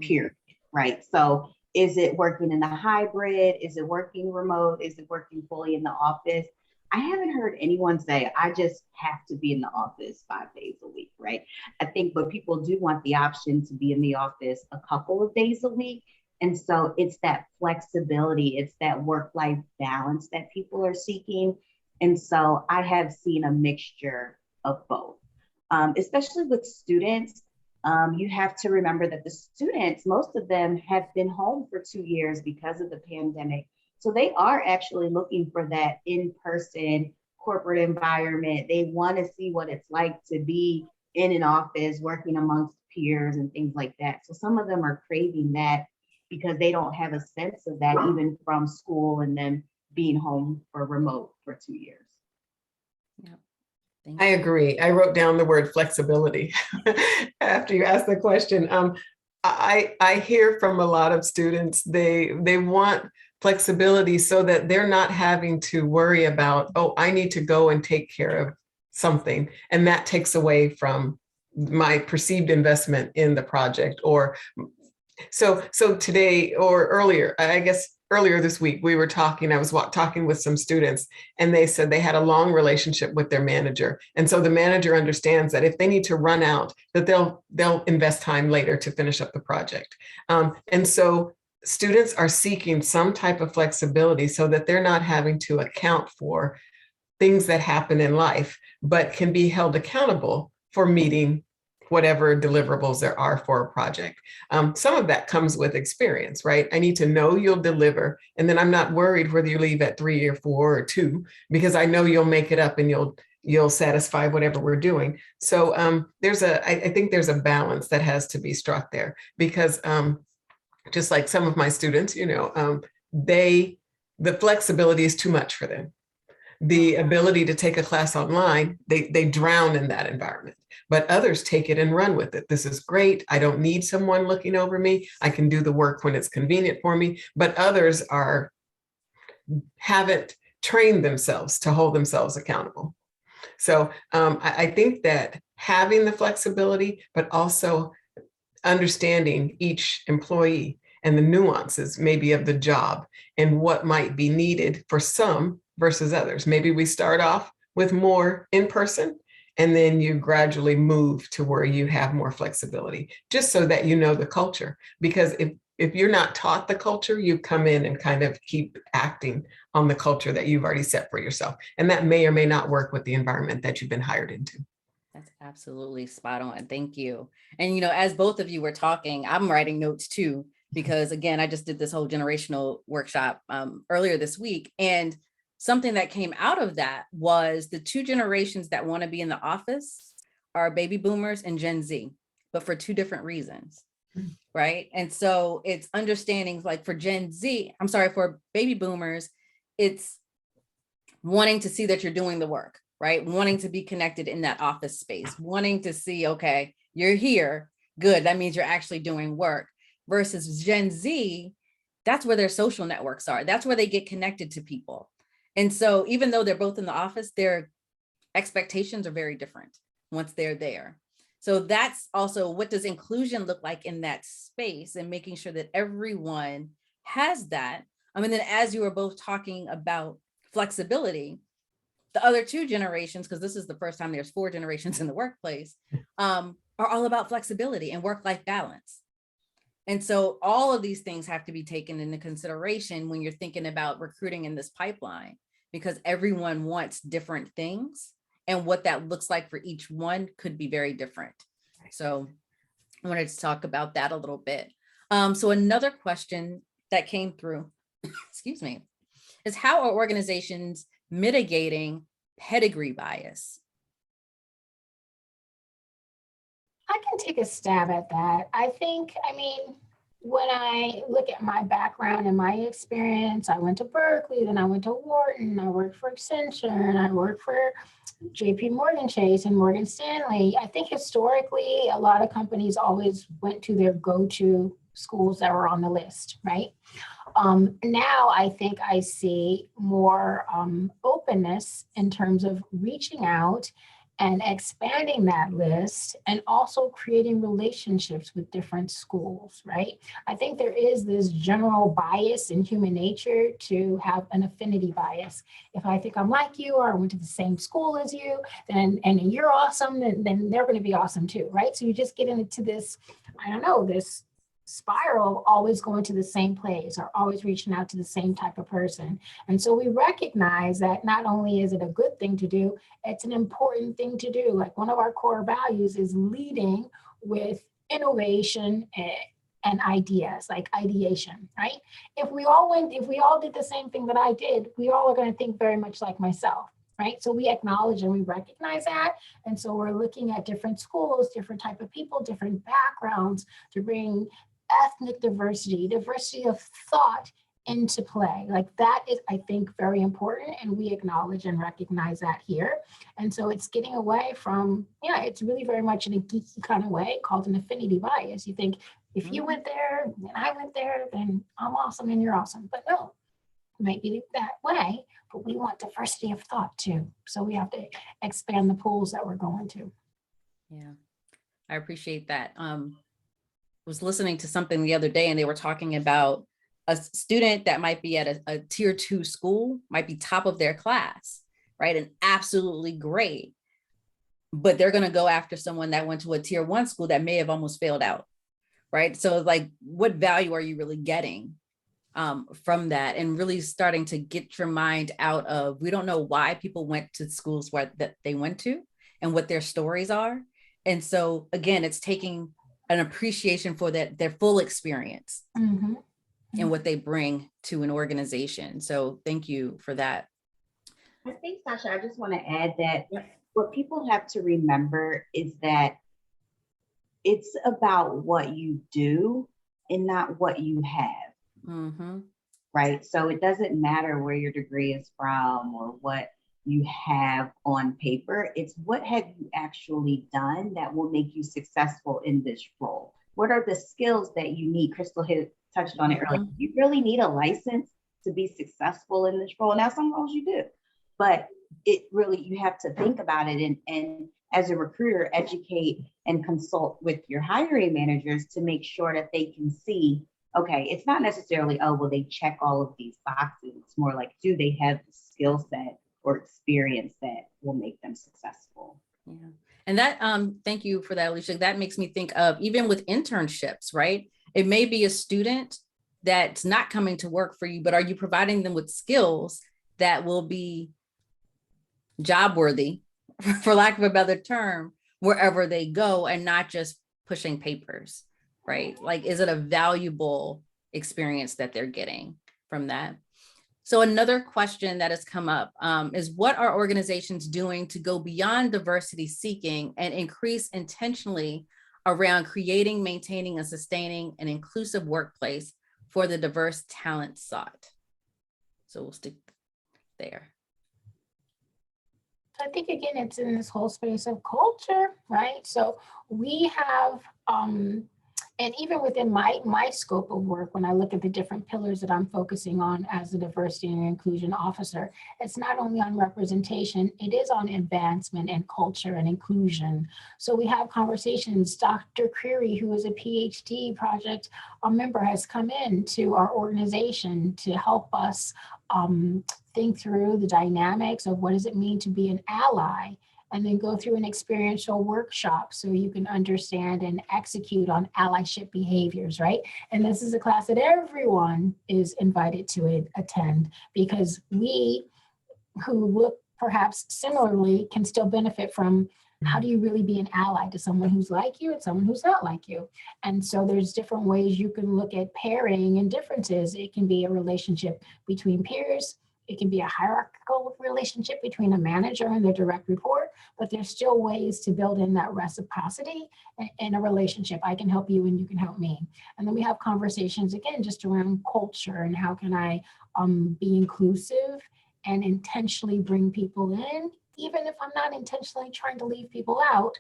period, right? So is it working in a hybrid? Is it working remote? Is it working fully in the office? I haven't heard anyone say, I just have to be in the office 5 days a week, right? I think, but people do want the option to be in the office a couple of days a week. And so it's that flexibility, it's that work-life balance that people are seeking. And so I have seen a mixture of both, especially with students. You have to remember that the students, most of them have been home for 2 years because of the pandemic. So they are actually looking for that in-person corporate environment. They want to see what it's like to be in an office, working amongst peers and things like that. So some of them are craving that because they don't have a sense of that even from school and then being home for remote for 2 years. Yeah. I agree. I wrote down the word flexibility after you asked the question. I hear from a lot of students, they want flexibility so that they're not having to worry about, oh, I need to go and take care of something. And that takes away from my perceived investment in the project. Or so today or earlier, I guess earlier this week, we were talking, I was talking with some students, and they said they had a long relationship with their manager. And so the manager understands that if they need to run out, that they'll invest time later to finish up the project. And so students are seeking some type of flexibility so that they're not having to account for things that happen in life, but can be held accountable for meeting whatever deliverables there are for a project. Some of that comes with experience, right? I need to know you'll deliver, and then I'm not worried whether you leave at 3 or 4 or 2, because I know you'll make it up and you'll satisfy whatever we're doing. So I think there's a balance that has to be struck there, because just like some of my students, the flexibility is too much for them. The ability to take a class online, they drown in that environment, but others take it and run with it. This is great. I don't need someone looking over me. I can do the work when it's convenient for me, but others haven't trained themselves to hold themselves accountable. So I think that having the flexibility, but also understanding each employee and the nuances maybe of the job and what might be needed for some versus others. Maybe we start off with more in person, and then you gradually move to where you have more flexibility, just so that you know the culture. Because if you're not taught the culture, you come in and kind of keep acting on the culture that you've already set for yourself. And that may or may not work with the environment that you've been hired into. That's absolutely spot on. Thank you. And, as both of you were talking, I'm writing notes too, because again, I just did this whole generational workshop earlier this week. And something that came out of that was the 2 generations that want to be in the office are baby boomers and Gen Z, but for 2 different reasons, right? And so it's understanding, like for for baby boomers, it's wanting to see that you're doing the work, right? Wanting to be connected in that office space, wanting to see, okay, you're here, good, that means you're actually doing work. Versus Gen Z, that's where their social networks are. That's where they get connected to people. And so even though they're both in the office, their expectations are very different once they're there. So that's also, what does inclusion look like in that space, and making sure that everyone has that. And then as you were both talking about flexibility, the other 2 generations, because this is the first time there's 4 generations in the workplace, are all about flexibility and work-life balance. And so all of these things have to be taken into consideration when you're thinking about recruiting in this pipeline, because everyone wants different things, and what that looks like for each one could be very different. So I wanted to talk about that a little bit. So another question that came through, excuse me, is how are organizations mitigating pedigree bias? I can take a stab at that. When I look at my background and my experience, I went to Berkeley, then I went to Wharton, I worked for Accenture, and I worked for JP Morgan Chase and Morgan Stanley. I think historically, a lot of companies always went to their go-to schools that were on the list, right? Now I think I see more openness in terms of reaching out and expanding that list, and also creating relationships with different schools, right? I think there is this general bias in human nature to have an affinity bias. If I think I'm like you, or I went to the same school as you, then and you're awesome, then they're going to be awesome too, right? So you just get into this, I don't know, this spiral of always going to the same place or always reaching out to the same type of person. And so we recognize that not only is it a good thing to do, it's an important thing to do. Like, one of our core values is leading with innovation and ideas, like ideation, right? If we all did the same thing that I did, we all are going to think very much like myself. Right. So we acknowledge and we recognize that. And so we're looking at different schools, different type of people, different backgrounds to bring ethnic diversity, diversity of thought into play. Like, that is, I think, very important. And we acknowledge and recognize that here. And so it's getting away from, it's really very much in a geeky kind of way called an affinity bias. You think if you went there and I went there, then I'm awesome and you're awesome. But no, it might be that way, but we want diversity of thought too. So we have to expand the pools that we're going to. Yeah, I appreciate that. Was listening to something the other day, and they were talking about a student that might be at a tier 2 school, might be top of their class, right? And absolutely great. But they're going to go after someone that went to a tier 1 school that may have almost failed out, right? So like, what value are you really getting from that? And really starting to get your mind out of, we don't know why people went to schools that they went to and what their stories are. And so again, it's taking an appreciation for their full experience and what they bring to an organization. So thank you for that. I think, Sasha, I just want to add that what people have to remember is that it's about what you do and not what you have. Right? So it doesn't matter where your degree is from or what you have on paper. It's what have you actually done that will make you successful in this role? What are the skills that you need? Christyl had touched on it earlier. You really need a license to be successful in this role. Now, some roles you do, but it really, you have to think about it and as a recruiter, educate and consult with your hiring managers to make sure that they can see, okay, it's not necessarily, oh, well, they check all of these boxes. It's more like, do they have the skill set or experience that will make them successful? Yeah. And that, thank you for that, Alicia. That makes me think of, even with internships, right? It may be a student that's not coming to work for you, but are you providing them with skills that will be job worthy, for lack of a better term, wherever they go, and not just pushing papers, right? Like, is it a valuable experience that they're getting from that? So another question that has come up is, what are organizations doing to go beyond diversity seeking and increase intentionally around creating, maintaining, and sustaining an inclusive workplace for the diverse talent sought? So we'll stick there. I think, again, it's in this whole space of culture, right? So we have, and even within my scope of work, when I look at the different pillars that I'm focusing on as a diversity and inclusion officer, it's not only on representation, it is on advancement and culture and inclusion. So we have conversations. Dr. Creary, who is a PhD project member, has come into our organization to help us think through the dynamics of what does it mean to be an ally, and then go through an experiential workshop so you can understand and execute on allyship behaviors, right? And this is a class that everyone is invited to attend, because we who look perhaps similarly can still benefit from how do you really be an ally to someone who's like you and someone who's not like you. And so there's different ways you can look at pairing and differences. It can be a relationship between peers. It can be a hierarchical relationship between a manager and their direct report, but there's still ways to build in that reciprocity in a relationship. I can help you and you can help me. And then we have conversations, again, just around culture and how can I be inclusive and intentionally bring people in, even if I'm not intentionally trying to leave people out.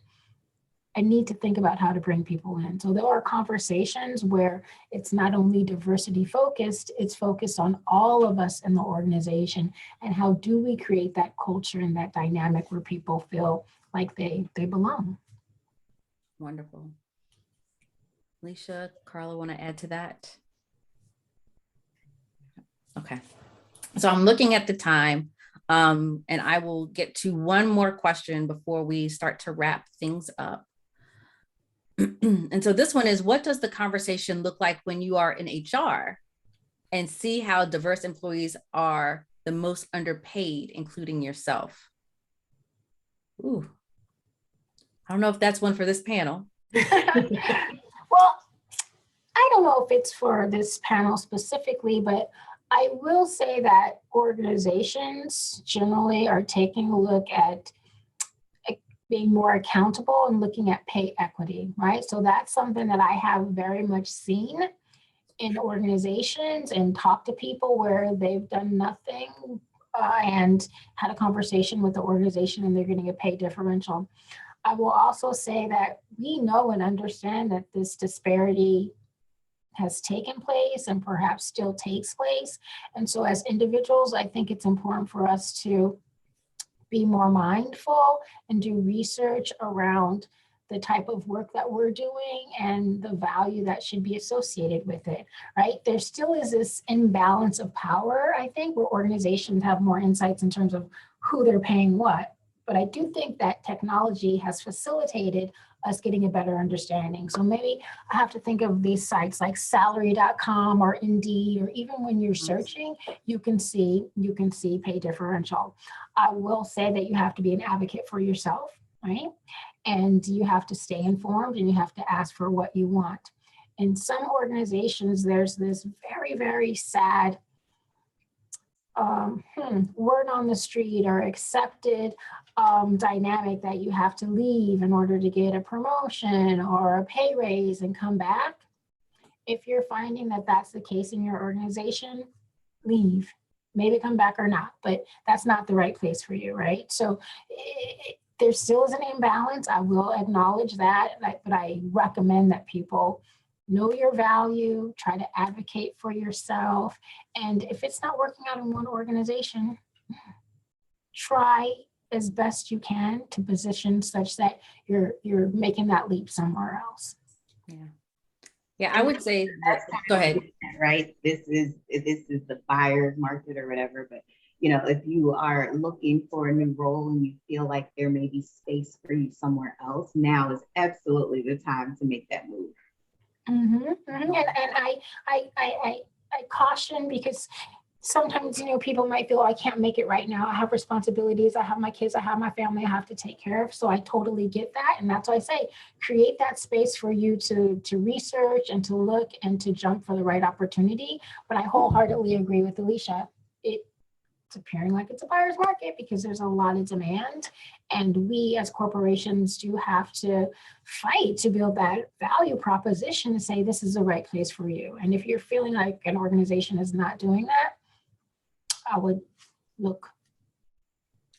I need to think about how to bring people in. So there are conversations where it's not only diversity focused, it's focused on all of us in the organization. And how do we create that culture and that dynamic where people feel like they belong? Wonderful. Alicia, Carla, want to add to that? Okay. So I'm looking at the time, and I will get to one more question before we start to wrap things up. And so this one is, what does the conversation look like when you are in HR and see how diverse employees are the most underpaid, including yourself? Ooh, I don't know if that's one for this panel. Well, I don't know if it's for this panel specifically, but I will say that organizations generally are taking a look at being more accountable and looking at pay equity, right? So that's something that I have very much seen in organizations and talked to people where they've done nothing and had a conversation with the organization and they're getting a pay differential. I will also say that we know and understand that this disparity has taken place and perhaps still takes place. And so as individuals, I think it's important for us to be more mindful and do research around the type of work that we're doing and the value that should be associated with it, right? There still is this imbalance of power, I think, where organizations have more insights in terms of who they're paying what. But I do think that technology has facilitated us getting a better understanding. So maybe I have to think of these sites like salary.com or Indeed, or even when you're searching, you can see pay differential. I will say that you have to be an advocate for yourself, right? And you have to stay informed and you have to ask for what you want. In some organizations, there's this very, very sad word on the street or accepted dynamic that you have to leave in order to get a promotion or a pay raise and come back. If you're finding that that's the case in your organization, leave. Maybe come back or not, but that's not the right place for you, right? So there still is an imbalance. I will acknowledge that, but I recommend that people know your value, try to advocate for yourself. And if it's not working out in one organization, try as best you can to position such that you're making that leap somewhere else. Yeah, I would say that, go ahead. Right. This is the buyer's market or whatever, but if you are looking for a new role and you feel like there may be space for you somewhere else, now is absolutely the time to make that move. Mm-hmm, mm-hmm. And I caution, because sometimes, people might feel I can't make it right now. I have responsibilities. I have my kids. I have my family I have to take care of. So I totally get that. And that's why I say, create that space for you to research and to look and to jump for the right opportunity. But I wholeheartedly agree with Alicia. It's appearing like it's a buyer's market because there's a lot of demand. And we as corporations do have to fight to build that value proposition to say this is the right place for you. And if you're feeling like an organization is not doing that, I would look.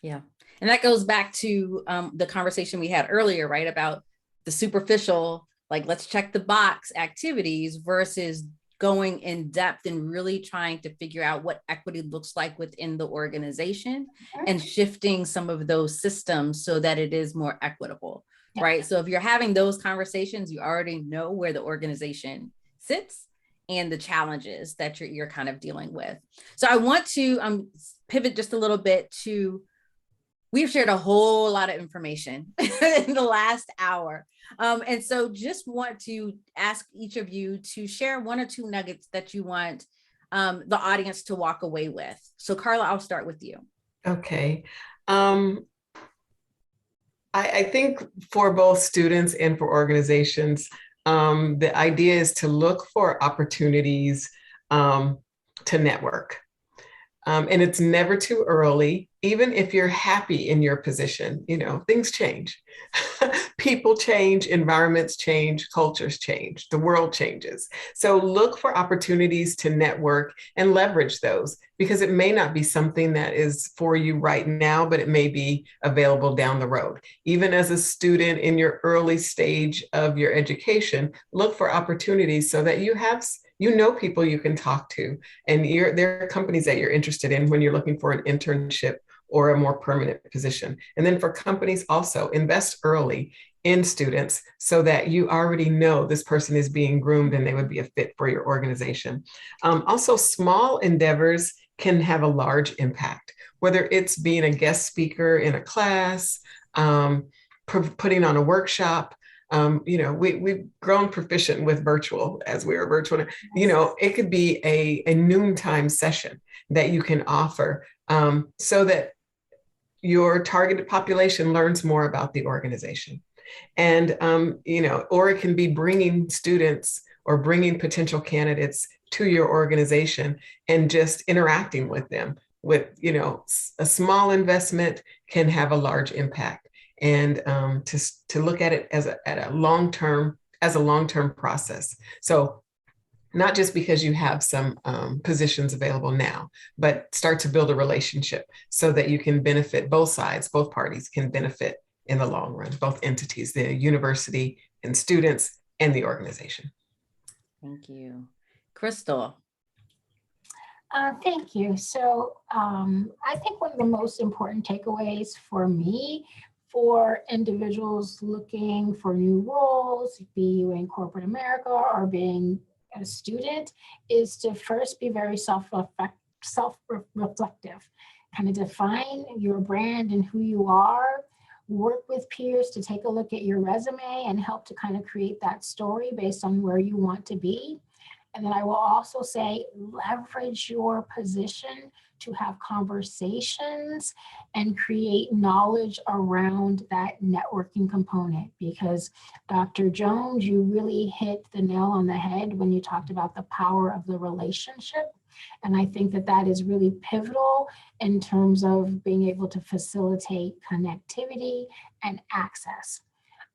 Yeah. And that goes back to the conversation we had earlier, right? About the superficial, like, let's check the box activities versus going in depth and really trying to figure out what equity looks like within the organization and shifting some of those systems so that it is more equitable, right? So if you're having those conversations, you already know where the organization sits and the challenges that you're kind of dealing with. So I want to pivot just a little bit to, we've shared a whole lot of information in the last hour. And so just want to ask each of you to share one or two nuggets that you want the audience to walk away with. So Carla, I'll start with you. Okay. I think for both students and for organizations, the idea is to look for opportunities to network. And it's never too early, even if you're happy in your position. Things change. People change, environments change, cultures change, the world changes. So look for opportunities to network and leverage those, because it may not be something that is for you right now, but it may be available down the road. Even as a student in your early stage of your education, look for opportunities so that you know people you can talk to, and there are companies that you're interested in when you're looking for an internship or a more permanent position. And then for companies also, invest early in students so that you already know this person is being groomed and they would be a fit for your organization. Also, small endeavors can have a large impact, whether it's being a guest speaker in a class, putting on a workshop. We've grown proficient with virtual as we were virtual. It could be a noontime session that you can offer, so that your targeted population learns more about the organization. And, or it can be bringing students or bringing potential candidates to your organization and just interacting with them with, a small investment can have a large impact. And to look at it as a long-term process. So not just because you have some positions available now, but start to build a relationship so that you can benefit both sides, both parties can benefit in the long run, both entities, the university and students and the organization. Thank you. Christyl. Thank you. So I think one of the most important takeaways for me, for individuals looking for new roles, be you in corporate America or being a student, is to first be very self-reflective, kind of define your brand and who you are, work with peers to take a look at your resume and help to kind of create that story based on where you want to be. And then I will also say, leverage your position to have conversations and create knowledge around that networking component. Because Dr. Jones, you really hit the nail on the head when you talked about the power of the relationship. And I think that that is really pivotal in terms of being able to facilitate connectivity and access.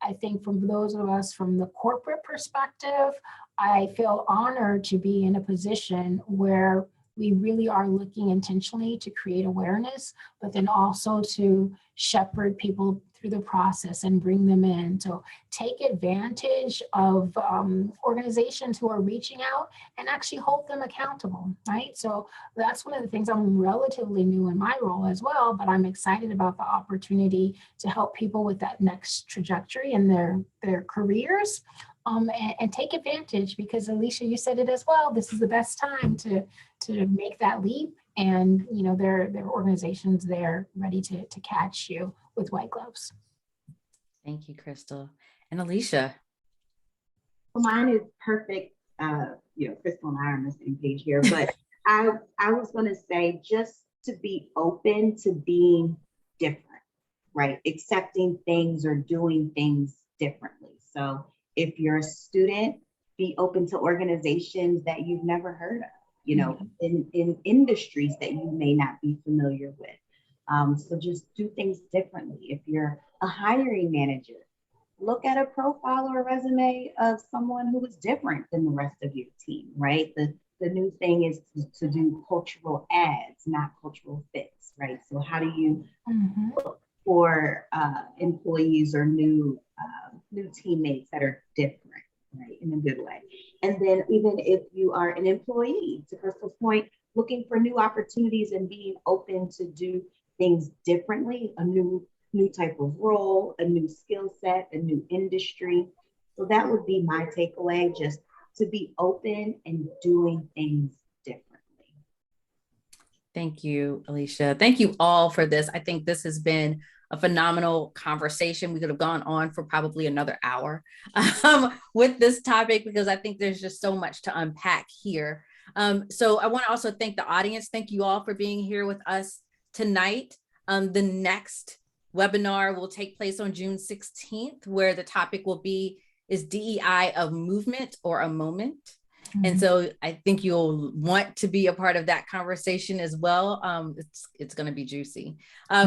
I think from those of us from the corporate perspective, I feel honored to be in a position where we really are looking intentionally to create awareness, but then also to shepherd people through the process and bring them in. So take advantage of organizations who are reaching out and actually hold them accountable, right? So that's one of the things. I'm relatively new in my role as well, but I'm excited about the opportunity to help people with that next trajectory in their careers. And take advantage, because Alicia, you said it as well, this is the best time to make that leap. And there are organizations there ready to catch you with white gloves. Thank you, Christyl. And Alicia. Well, mine is perfect. Christyl and I are on the same page here, but I was going to say, just to be open to being different, right? Accepting things or doing things differently. So if you're a student, be open to organizations that you've never heard of, in industries that you may not be familiar with. So just do things differently. If you're a hiring manager, look at a profile or a resume of someone who is different than the rest of your team, right? The new thing is to do cultural ads, not cultural fits, right? So how do you look for employees or new teammates that are different, right, in a good way? And then even if you are an employee, to Christyl's point, looking for new opportunities and being open to do things differently, a new type of role, a new skill set, a new industry. So that would be my takeaway, just to be open and doing things differently. Thank you, Alicia. Thank you all for this. I think this has been a phenomenal conversation. We could have gone on for probably another hour with this topic, because I think there's just so much to unpack here. So I want to also thank the audience. Thank you all for being here with us tonight. The next webinar will take place on June 16th, where the topic will be, is DEI a movement or a moment? And so I think you'll want to be a part of that conversation as well. It's going to be juicy.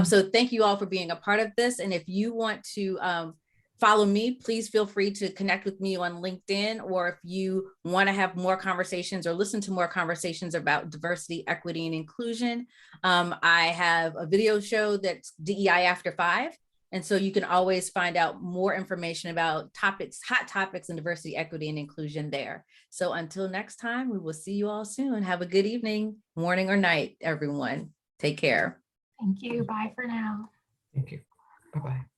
So thank you all for being a part of this. And if you want to follow me, please feel free to connect with me on LinkedIn, or if you want to have more conversations or listen to more conversations about diversity, equity, and inclusion, I have a video show that's DEI After 5. And so you can always find out more information about topics, hot topics in diversity, equity, and inclusion there. So until next time, we will see you all soon. Have a good evening, morning, or night, everyone. Take care. Thank you. Bye for now. Thank you. Bye-bye.